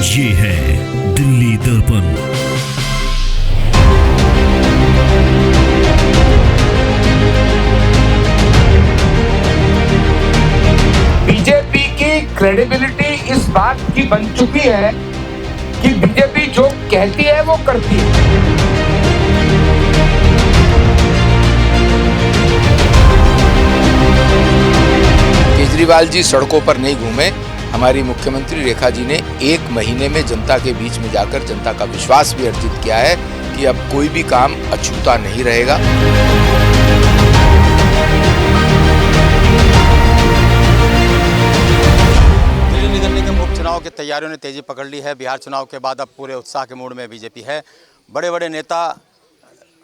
ये है दिल्ली दर्पण। बीजेपी की क्रेडिबिलिटी इस बात की बन चुकी है कि बीजेपी जो कहती है वो करती है। केजरीवाल जी सड़कों पर नहीं घूमे। हमारी मुख्यमंत्री रेखा जी ने 1 महीने में जनता के बीच में जाकर जनता का विश्वास भी अर्जित किया है कि अब कोई भी काम अछूता नहीं रहेगा। दिल्ली नगर निगम उपचुनाव की तैयारियों ने तेजी पकड़ ली है। बिहार चुनाव के बाद अब पूरे उत्साह के मूड में बीजेपी है। बड़े बड़े नेता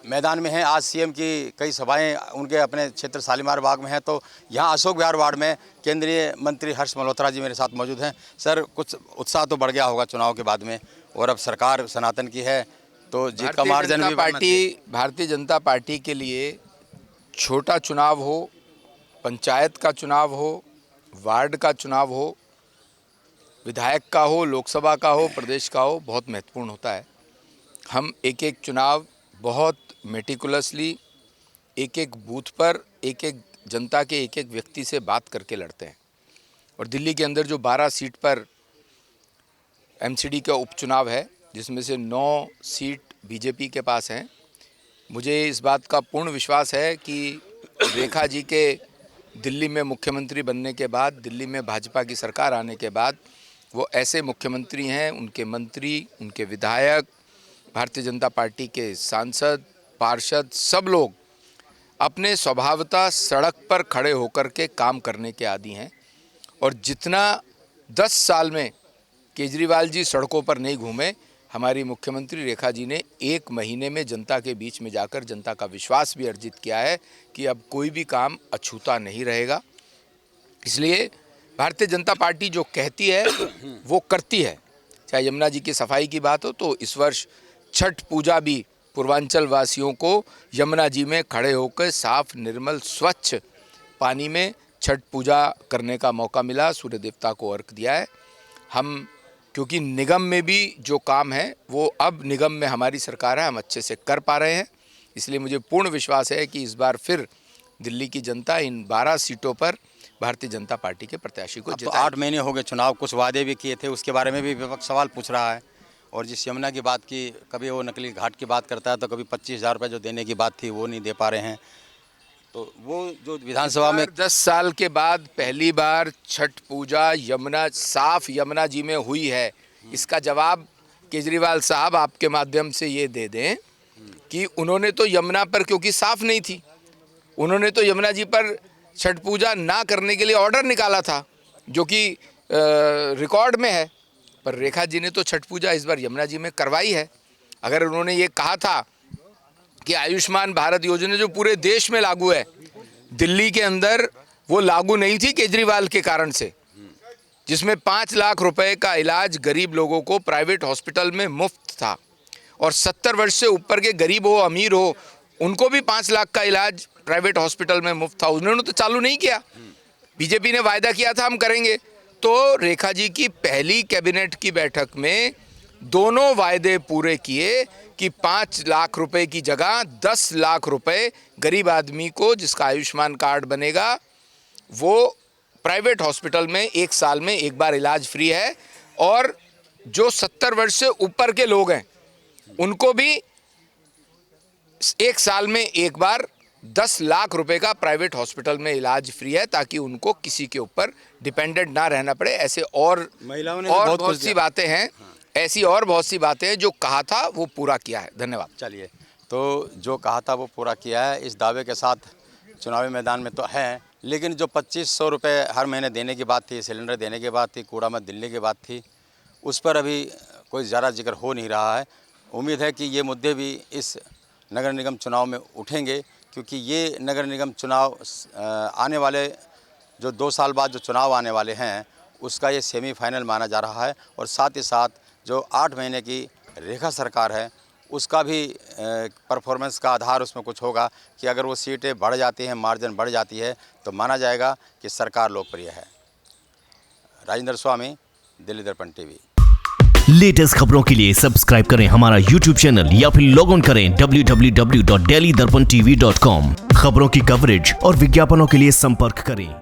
मैदान में हैं। आज सीएम की कई सभाएं उनके अपने क्षेत्र शालीमार बाग में हैं, तो यहाँ अशोक विहार वार्ड में केंद्रीय मंत्री हर्ष मल्होत्रा जी मेरे साथ मौजूद हैं। सर, कुछ उत्साह तो बढ़ गया होगा चुनाव के बाद में, और अब सरकार सनातन की है तो जीत का मार्जिन भी भारतीय जनता पार्टी के लिए छोटा चुनाव हो, पंचायत का चुनाव हो, वार्ड का चुनाव हो, विधायक का हो, लोकसभा का हो, प्रदेश का हो, बहुत महत्वपूर्ण होता है। हम एक एक चुनाव बहुत मेटिकुलसली एक एक बूथ पर एक एक जनता के एक एक व्यक्ति से बात करके लड़ते हैं। और दिल्ली के अंदर जो 12 सीट पर एमसीडी का उपचुनाव है, जिसमें से 9 सीट बीजेपी के पास हैं, मुझे इस बात का पूर्ण विश्वास है कि रेखा जी के दिल्ली में मुख्यमंत्री बनने के बाद, दिल्ली में भाजपा की सरकार आने के बाद, वो ऐसे मुख्यमंत्री हैं, उनके मंत्री, उनके विधायक, भारतीय जनता पार्टी के सांसद, पार्षद, सब लोग अपने स्वभावतः सड़क पर खड़े होकर के काम करने के आदी हैं। और जितना 10 साल में केजरीवाल जी सड़कों पर नहीं घूमे, हमारी मुख्यमंत्री रेखा जी ने 1 महीने में जनता के बीच में जाकर जनता का विश्वास भी अर्जित किया है कि अब कोई भी काम अछूता नहीं रहेगा। इसलिए भारतीय जनता पार्टी जो कहती है वो करती है। चाहे यमुना जी की सफाई की बात हो, तो इस वर्ष छठ पूजा भी पूर्वांचल वासियों को यमुना जी में खड़े होकर साफ, निर्मल, स्वच्छ पानी में छठ पूजा करने का मौका मिला। सूर्य देवता को अर्घ दिया है। हम, क्योंकि निगम में भी जो काम है वो अब निगम में हमारी सरकार है, हम अच्छे से कर पा रहे हैं। इसलिए मुझे पूर्ण विश्वास है कि इस बार फिर दिल्ली की जनता इन 12 सीटों पर भारतीय जनता पार्टी के प्रत्याशी को जिताएगी। तो 8 महीने हो गए चुनाव, कुछ वादे भी किए थे, उसके बारे में भी विपक्ष सवाल पूछ रहा है। और जिस यमुना की बात की, कभी वो नकली घाट की बात करता है, तो कभी 25,000 रुपये जो देने की बात थी वो नहीं दे पा रहे हैं। तो वो जो विधानसभा में 10 साल के बाद पहली बार छठ पूजा यमुना, साफ यमुना जी में हुई है। इसका जवाब केजरीवाल साहब आपके माध्यम से ये दे दें कि उन्होंने तो यमुना पर, क्योंकि साफ नहीं थी, उन्होंने तो यमुना जी पर छठ पूजा ना करने के लिए ऑर्डर निकाला था, जो कि रिकॉर्ड में है। पर रेखा जी ने तो छठ पूजा इस बार यमुना जी में करवाई है। अगर उन्होंने ये कहा था कि आयुष्मान भारत योजना जो पूरे देश में लागू है, दिल्ली के अंदर वो लागू नहीं थी केजरीवाल के कारण से, जिसमें 5 लाख रुपए का इलाज गरीब लोगों को प्राइवेट हॉस्पिटल में मुफ्त था, और 70 वर्ष से ऊपर के गरीब हो, अमीर हो, उनको भी 5 लाख का इलाज प्राइवेट हॉस्पिटल में मुफ्त था। उन्होंने तो चालू नहीं किया। बीजेपी ने वायदा किया था हम करेंगे। तो रेखा जी की पहली कैबिनेट की बैठक में दोनों वायदे पूरे किए कि 5 लाख रुपए की जगह 10 लाख रुपए गरीब आदमी को, जिसका आयुष्मान कार्ड बनेगा, वो प्राइवेट हॉस्पिटल में 1 साल में एक बार इलाज फ्री है। और जो 70 वर्ष से ऊपर के लोग हैं उनको भी 1 साल में एक बार 10 लाख रुपए का प्राइवेट हॉस्पिटल में इलाज फ्री है, ताकि उनको किसी के ऊपर डिपेंडेंट ना रहना पड़े। ऐसे और महिलाओं ने और बहुत सी बातें हैं, ऐसी और बहुत सी बातें हैं। जो कहा था वो पूरा किया है। धन्यवाद। चलिए, तो जो कहा था वो पूरा किया है, इस दावे के साथ चुनावी मैदान में तो है। लेकिन जो 2500 रुपये हर महीने देने की बात थी, सिलेंडर देने की बात थी, कूड़ा मत दिल्ली की बात थी, उस पर अभी कोई ज़्यादा जिक्र हो नहीं रहा है। उम्मीद है कि ये मुद्दे भी इस नगर निगम चुनाव में उठेंगे, क्योंकि ये नगर निगम चुनाव आने वाले जो 2 साल बाद जो चुनाव आने वाले हैं उसका ये सेमीफाइनल माना जा रहा है। और साथ ही साथ जो 8 महीने की रेखा सरकार है उसका भी परफॉर्मेंस का आधार उसमें कुछ होगा कि अगर वो सीटें बढ़ जाती हैं, मार्जिन बढ़ जाती है, तो माना जाएगा कि सरकार लोकप्रिय है। राजेंद्र स्वामी, दिल्ली दर्पण टीवी। लेटेस्ट खबरों के लिए सब्सक्राइब करें हमारा YouTube चैनल या फिर लॉग ऑन करें www.delhidarpantv.com। खबरों की कवरेज और विज्ञापनों के लिए संपर्क करें।